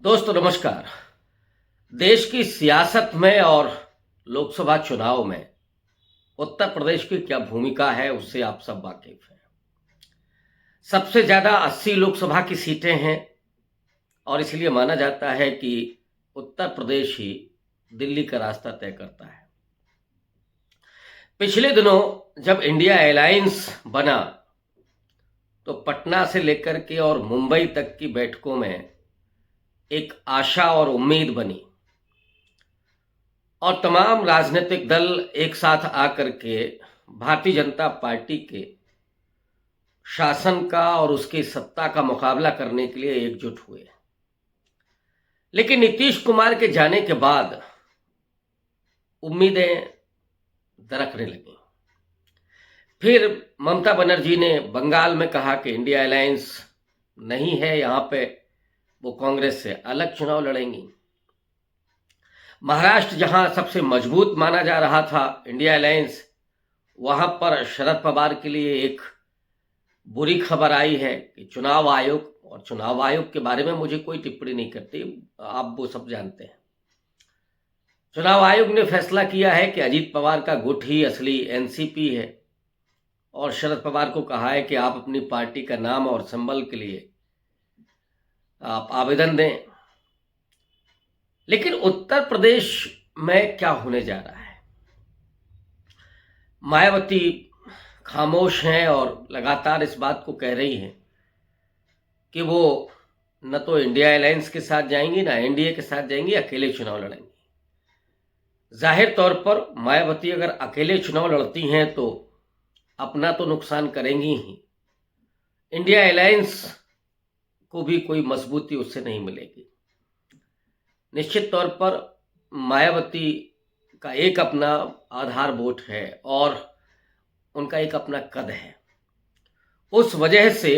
दोस्तों नमस्कार। देश की सियासत में और लोकसभा चुनाव में उत्तर प्रदेश की क्या भूमिका है उससे आप सब वाकिफ हैं। सबसे ज्यादा 80 लोकसभा की सीटें हैं और इसलिए माना जाता है कि उत्तर प्रदेश ही दिल्ली का रास्ता तय करता है। पिछले दिनों जब इंडिया अलायंस बना तो पटना से लेकर के और मुंबई तक की बैठकों में एक आशा और उम्मीद बनी और तमाम राजनीतिक दल एक साथ आकर के भारतीय जनता पार्टी के शासन का और उसकी सत्ता का मुकाबला करने के लिए एकजुट हुए। लेकिन नीतीश कुमार के जाने के बाद उम्मीदें दरकने लगी। फिर ममता बनर्जी ने बंगाल में कहा कि इंडिया अलायंस नहीं है, यहाँ पे वो कांग्रेस से अलग चुनाव लड़ेंगी। महाराष्ट्र जहां सबसे मजबूत माना जा रहा था इंडिया अलायंस, वहां पर शरद पवार के लिए एक बुरी खबर आई है कि चुनाव आयोग के बारे में मुझे कोई टिप्पणी नहीं करती, आप वो सब जानते हैं। चुनाव आयोग ने फैसला किया है कि अजीत पवार का गुट ही असली एनसीपी है और शरद पवार को कहा है कि आप अपनी पार्टी का नाम और सिंबल के लिए आप आवेदन दें। लेकिन उत्तर प्रदेश में क्या होने जा रहा है? मायावती खामोश हैं और लगातार इस बात को कह रही हैं कि वो न तो इंडिया अलायंस के साथ जाएंगी ना एनडीए के साथ जाएंगी, अकेले चुनाव लड़ेंगी। जाहिर तौर पर मायावती अगर अकेले चुनाव लड़ती हैं तो अपना तो नुकसान करेंगी ही, इंडिया अलायंस को भी कोई मजबूती उससे नहीं मिलेगी। निश्चित तौर पर मायावती का एक अपना आधार वोट है और उनका एक अपना कद है। उस वजह से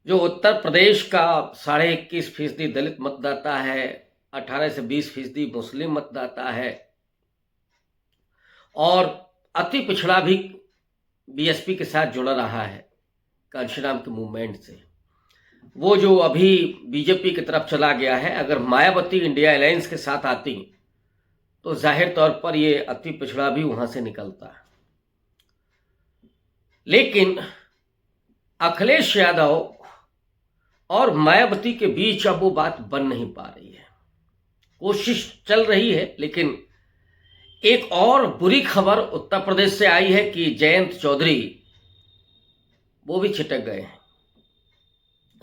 जो उत्तर प्रदेश का 21.5% दलित मतदाता है, 18 से 20% मुस्लिम मतदाता है और अति पिछड़ा भी बीएसपी के साथ जुड़ा रहा है कांशीराम के मूवमेंट से, वो जो अभी बीजेपी की तरफ चला गया है, अगर मायावती इंडिया अलायंस के साथ आती तो जाहिर तौर पर ये अति पिछड़ा भी वहां से निकलता है। लेकिन अखिलेश यादव और मायावती के बीच अब वो बात बन नहीं पा रही है। कोशिश चल रही है, लेकिन एक और बुरी खबर उत्तर प्रदेश से आई है कि जयंत चौधरी वो भी छिटक गए हैं।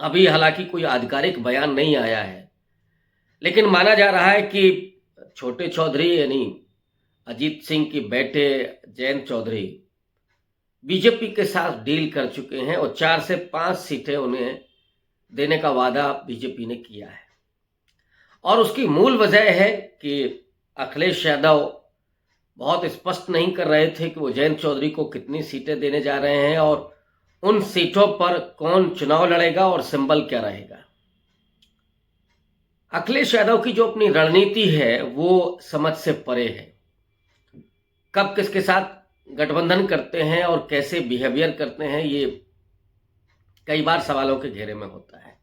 अभी हालांकि कोई आधिकारिक बयान नहीं आया है, लेकिन माना जा रहा है कि छोटे चौधरी यानी अजीत सिंह के बेटे जयंत चौधरी बीजेपी के साथ डील कर चुके हैं और 4 से 5 सीटें उन्हें देने का वादा बीजेपी ने किया है। और उसकी मूल वजह है कि अखिलेश यादव बहुत स्पष्ट नहीं कर रहे थे कि वो जयंत चौधरी को कितनी सीटें देने जा रहे हैं और उन सीटों पर कौन चुनाव लड़ेगा और सिंबल क्या रहेगा। अखिलेश यादव की जो अपनी रणनीति है वो समझ से परे है। कब किसके साथ गठबंधन करते हैं और कैसे बिहेवियर करते हैं, ये कई बार सवालों के घेरे में होता है।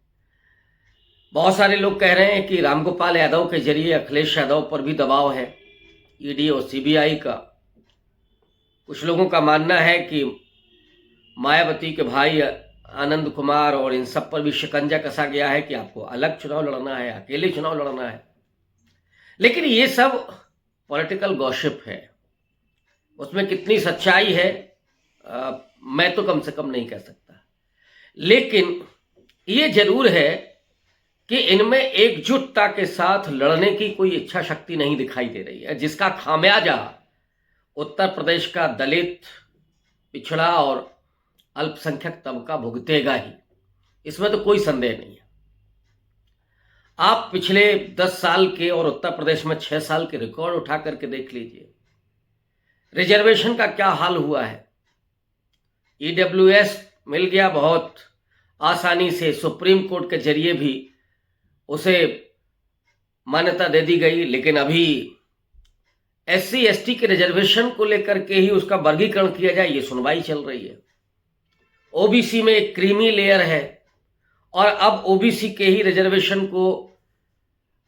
बहुत सारे लोग कह रहे हैं कि रामगोपाल यादव के जरिए अखिलेश यादव पर भी दबाव है, ईडी और सीबीआई का। कुछ लोगों का मानना है कि मायावती के भाई आनंद कुमार और इन सब पर भी शिकंजा कसा गया है कि आपको अलग चुनाव लड़ना है, अकेले चुनाव लड़ना है। लेकिन ये सब पॉलिटिकल गॉसिप है, उसमें कितनी सच्चाई है मैं तो कम से कम नहीं कह सकता। लेकिन ये जरूर है कि इनमें एकजुटता के साथ लड़ने की कोई इच्छा शक्ति नहीं दिखाई दे रही है, जिसका खामियाजा उत्तर प्रदेश का दलित, पिछड़ा और अल्पसंख्यक तबका भुगतेगा ही, इसमें तो कोई संदेह नहीं है। आप पिछले 10 साल के और उत्तर प्रदेश में 6 साल के रिकॉर्ड उठा करके देख लीजिए, रिजर्वेशन का क्या हाल हुआ है। ईडब्ल्यूएस मिल गया बहुत आसानी से, सुप्रीम कोर्ट के जरिए भी उसे मान्यता दे दी गई, लेकिन अभी एससी एसटी के रिजर्वेशन को लेकर के ही उसका वर्गीकरण किया जाए, ये सुनवाई चल रही है। ओबीसी में एक क्रीमी लेयर है और अब ओबीसी के ही रिजर्वेशन को,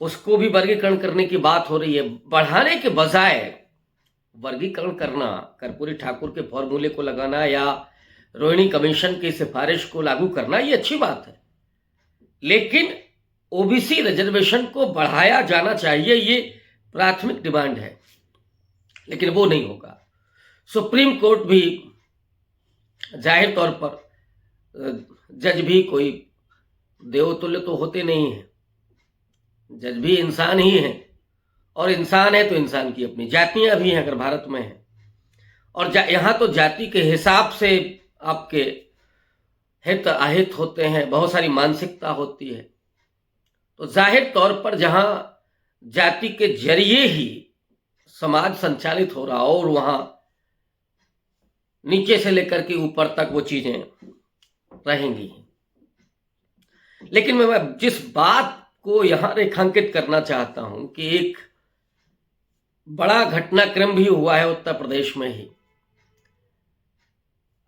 उसको भी वर्गीकरण करने की बात हो रही है। बढ़ाने के बजाय वर्गीकरण करना, कर्पूरी ठाकुर के फॉर्मूले को लगाना या रोहिणी कमीशन की सिफारिश को लागू करना, ये अच्छी बात है, लेकिन ओबीसी रिजर्वेशन को बढ़ाया जाना चाहिए, ये प्राथमिक डिमांड है, लेकिन वो नहीं होगा। सुप्रीम कोर्ट भी जाहिर तौर पर, जज भी कोई देवतुल्य तो होते नहीं हैं, जज भी इंसान ही हैं, और इंसान है तो इंसान की अपनी जातियां भी हैं अगर भारत में हैं, और यहाँ तो जाति के हिसाब से आपके हित अहित होते हैं, बहुत सारी मानसिकता होती है। तो जाहिर तौर पर जहां जाति के जरिए ही समाज संचालित हो रहा हो और वहां नीचे से लेकर के ऊपर तक वो चीजें रहेंगी। लेकिन मैं जिस बात को यहां रेखांकित करना चाहता हूं कि एक बड़ा घटनाक्रम भी हुआ है उत्तर प्रदेश में ही।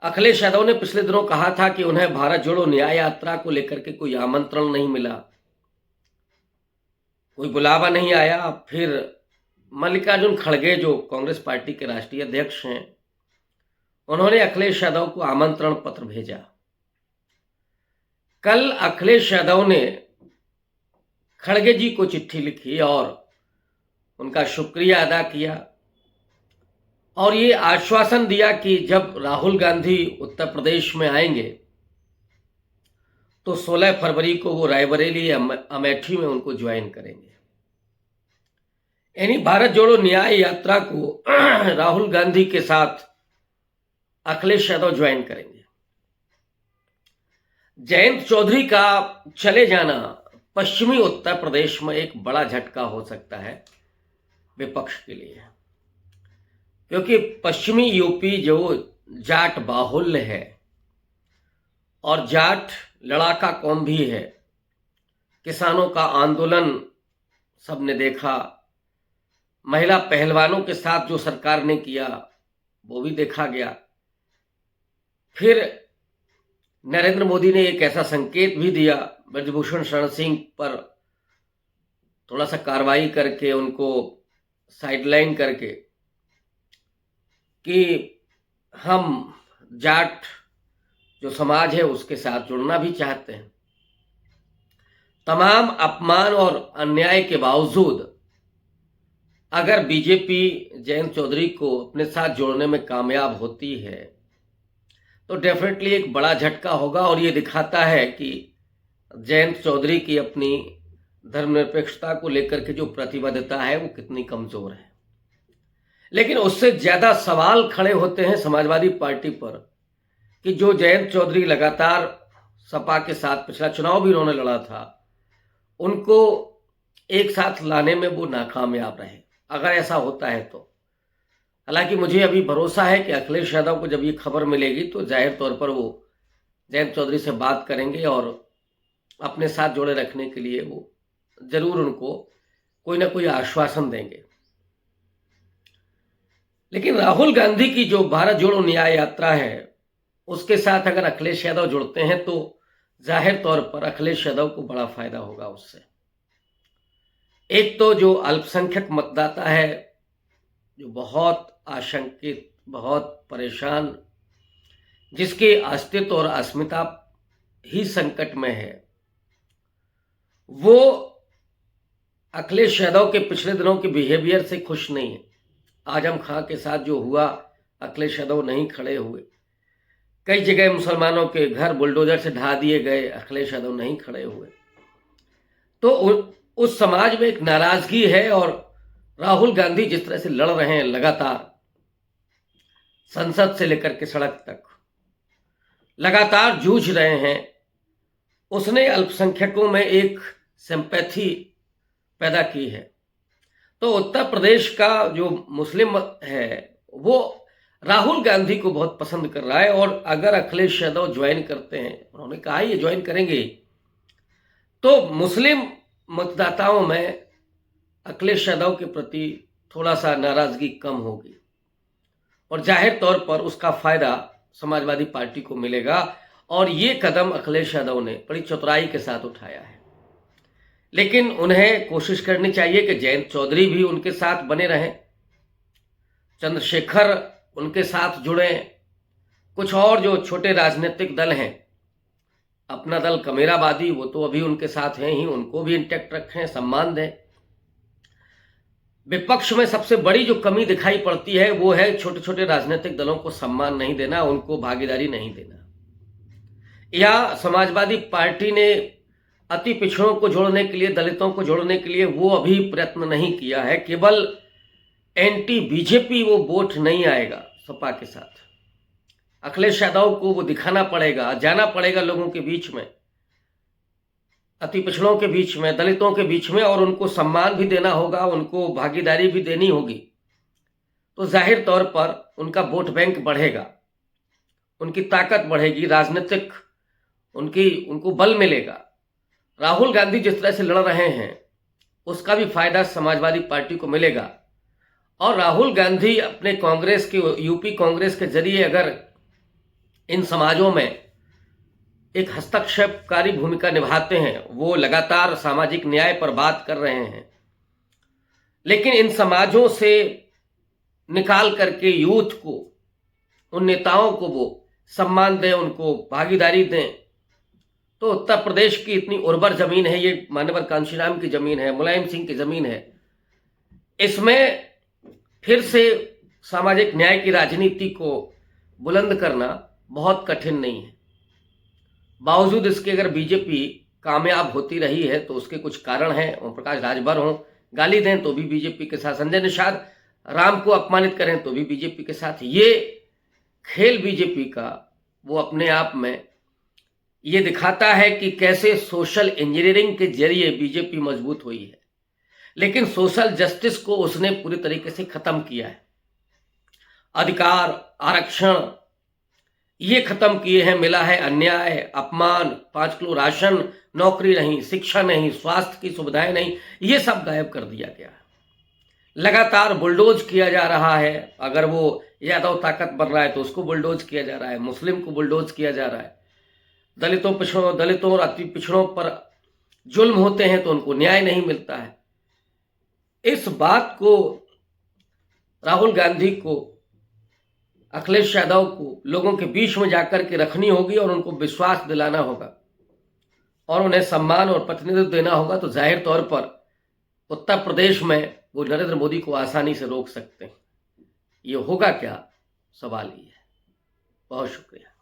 अखिलेश यादव ने पिछले दिनों कहा था कि उन्हें भारत जोड़ो न्याय यात्रा को लेकर के कोई आमंत्रण नहीं मिला, कोई बुलावा नहीं आया। फिर मल्लिकार्जुन खड़गे जो कांग्रेस पार्टी के राष्ट्रीय अध्यक्ष हैं, उन्होंने अखिलेश यादव को आमंत्रण पत्र भेजा। कल अखिलेश यादव ने खड़गे जी को चिट्ठी लिखी और उनका शुक्रिया अदा किया और ये आश्वासन दिया कि जब राहुल गांधी उत्तर प्रदेश में आएंगे तो 16 फरवरी को वो रायबरेली या अमेठी में उनको ज्वाइन करेंगे। यानी भारत जोड़ो न्याय यात्रा को राहुल गांधी के साथ अखिलेश यादव ज्वाइन करेंगे। जयंत चौधरी का चले जाना पश्चिमी उत्तर प्रदेश में एक बड़ा झटका हो सकता है विपक्ष के लिए, क्योंकि पश्चिमी यूपी जो जाट बाहुल्य है और जाट लड़ाका कौम भी है, किसानों का आंदोलन सबने देखा, महिला पहलवानों के साथ जो सरकार ने किया वो भी देखा गया। फिर नरेंद्र मोदी ने एक ऐसा संकेत भी दिया ब्रजभूषण शरण सिंह पर थोड़ा सा कार्रवाई करके, उनको साइडलाइन करके, कि हम जाट जो समाज है उसके साथ जुड़ना भी चाहते हैं। तमाम अपमान और अन्याय के बावजूद अगर बीजेपी जयंत चौधरी को अपने साथ जोड़ने में कामयाब होती है तो डेफिनेटली एक बड़ा झटका होगा, और ये दिखाता है कि जयंत चौधरी की अपनी धर्मनिरपेक्षता को लेकर के जो प्रतिबद्धता है वो कितनी कमजोर है। लेकिन उससे ज्यादा सवाल खड़े होते हैं समाजवादी पार्टी पर कि जो जयंत चौधरी लगातार सपा के साथ पिछला चुनाव भी उन्होंने लड़ा था, उनको एक साथ लाने में वो नाकामयाब रहे। अगर ऐसा होता है तो, हालांकि मुझे अभी भरोसा है कि अखिलेश यादव को जब ये खबर मिलेगी तो जाहिर तौर पर वो जयंत चौधरी से बात करेंगे और अपने साथ जोड़े रखने के लिए वो जरूर उनको कोई ना कोई आश्वासन देंगे। लेकिन राहुल गांधी की जो भारत जोड़ो न्याय यात्रा है उसके साथ अगर अखिलेश यादव जुड़ते हैं तो जाहिर तौर पर अखिलेश यादव को बड़ा फायदा होगा उससे। एक तो जो अल्पसंख्यक मतदाता है, जो बहुत आशंकित, बहुत परेशान, जिसके अस्तित्व और अस्मिता ही संकट में है, वो अखिलेश यादव के पिछले दिनों के बिहेवियर से खुश नहीं है। आजम खां के साथ जो हुआ, अखिलेश यादव नहीं खड़े हुए। कई जगह मुसलमानों के घर बुलडोजर से ढा दिए गए, अखिलेश यादव नहीं खड़े हुए। तो उस समाज में एक नाराजगी है, और राहुल गांधी जिस तरह से लड़ रहे हैं लगातार, संसद से लेकर के सड़क तक लगातार जूझ रहे हैं, उसने अल्पसंख्यकों में एक सिंपैथी पैदा की है। तो उत्तर प्रदेश का जो मुस्लिम है वो राहुल गांधी को बहुत पसंद कर रहा है, और अगर अखिलेश यादव ज्वाइन करते हैं, उन्होंने कहा ये ज्वाइन करेंगे, तो मुस्लिम मतदाताओं में अखिलेश यादव के प्रति थोड़ा सा नाराजगी कम होगी और जाहिर तौर पर उसका फायदा समाजवादी पार्टी को मिलेगा। और ये कदम अखिलेश यादव ने बड़ी चतुराई के साथ उठाया है। लेकिन उन्हें कोशिश करनी चाहिए कि जयंत चौधरी भी उनके साथ बने रहें, चंद्रशेखर उनके साथ जुड़े, कुछ और जो छोटे राजनीतिक दल हैं, अपना दल कमेराबादी वो तो अभी उनके साथ हैं ही, उनको भी इंटैक्ट रखें, सम्मान दें। विपक्ष में सबसे बड़ी जो कमी दिखाई पड़ती है वो है छोटे छोटे राजनीतिक दलों को सम्मान नहीं देना, उनको भागीदारी नहीं देना। या समाजवादी पार्टी ने अति पिछड़ों को जोड़ने के लिए, दलितों को जोड़ने के लिए वो अभी प्रयत्न नहीं किया है। केवल एंटी बीजेपी वो वोट नहीं आएगा सपा के साथ। अखिलेश यादव को वो दिखाना पड़ेगा, जाना पड़ेगा लोगों के बीच में, अति पिछड़ों के बीच में, दलितों के बीच में, और उनको सम्मान भी देना होगा, उनको भागीदारी भी देनी होगी। तो जाहिर तौर पर उनका वोट बैंक बढ़ेगा, उनकी ताकत बढ़ेगी, राजनीतिक उनको बल मिलेगा। राहुल गांधी जिस तरह से लड़ रहे हैं उसका भी फायदा समाजवादी पार्टी को मिलेगा। और राहुल गांधी अपने कांग्रेस के, यूपी कांग्रेस के जरिए अगर इन समाजों में एक हस्तक्षेपकारी भूमिका निभाते हैं, वो लगातार सामाजिक न्याय पर बात कर रहे हैं, लेकिन इन समाजों से निकाल करके यूथ को, उन नेताओं को वो सम्मान दें, उनको भागीदारी दें, तो उत्तर प्रदेश की इतनी उर्वर जमीन है, ये मान्यवर कांशीराम की जमीन है, मुलायम सिंह की जमीन है, इसमें फिर से सामाजिक न्याय की राजनीति को बुलंद करना बहुत कठिन नहीं है। बावजूद इसके अगर बीजेपी कामयाब होती रही है तो उसके कुछ कारण हैं। ओम प्रकाश राजभर हों, गाली दें तो भी बीजेपी के साथ, संजय निषाद राम को अपमानित करें तो भी बीजेपी के साथ। ये खेल बीजेपी का वो अपने आप में ये दिखाता है कि कैसे सोशल इंजीनियरिंग के जरिए बीजेपी मजबूत हुई है, लेकिन सोशल जस्टिस को उसने पूरी तरीके से खत्म किया है। अधिकार, आरक्षण ये खत्म किए हैं, मिला है अन्याय, अपमान, 5 किलो राशन, नौकरी नहीं, शिक्षा नहीं, स्वास्थ्य की सुविधाएं नहीं, ये सब गायब कर दिया गया है। लगातार बुलडोज किया जा रहा है। अगर वो यादव ताकत बन रहा है तो उसको बुलडोज किया जा रहा है, मुस्लिम को बुलडोज किया जा रहा है, दलितों और अति पिछड़ों पर जुल्म होते हैं तो उनको न्याय नहीं मिलता है। इस बात को राहुल गांधी को, अखिलेश यादव को लोगों के बीच में जाकर के रखनी होगी और उनको विश्वास दिलाना होगा और उन्हें सम्मान और प्रतिनिधित्व देना होगा। तो जाहिर तौर पर उत्तर प्रदेश में वो नरेंद्र मोदी को आसानी से रोक सकते हैं। ये होगा क्या, सवाल ये है। बहुत शुक्रिया।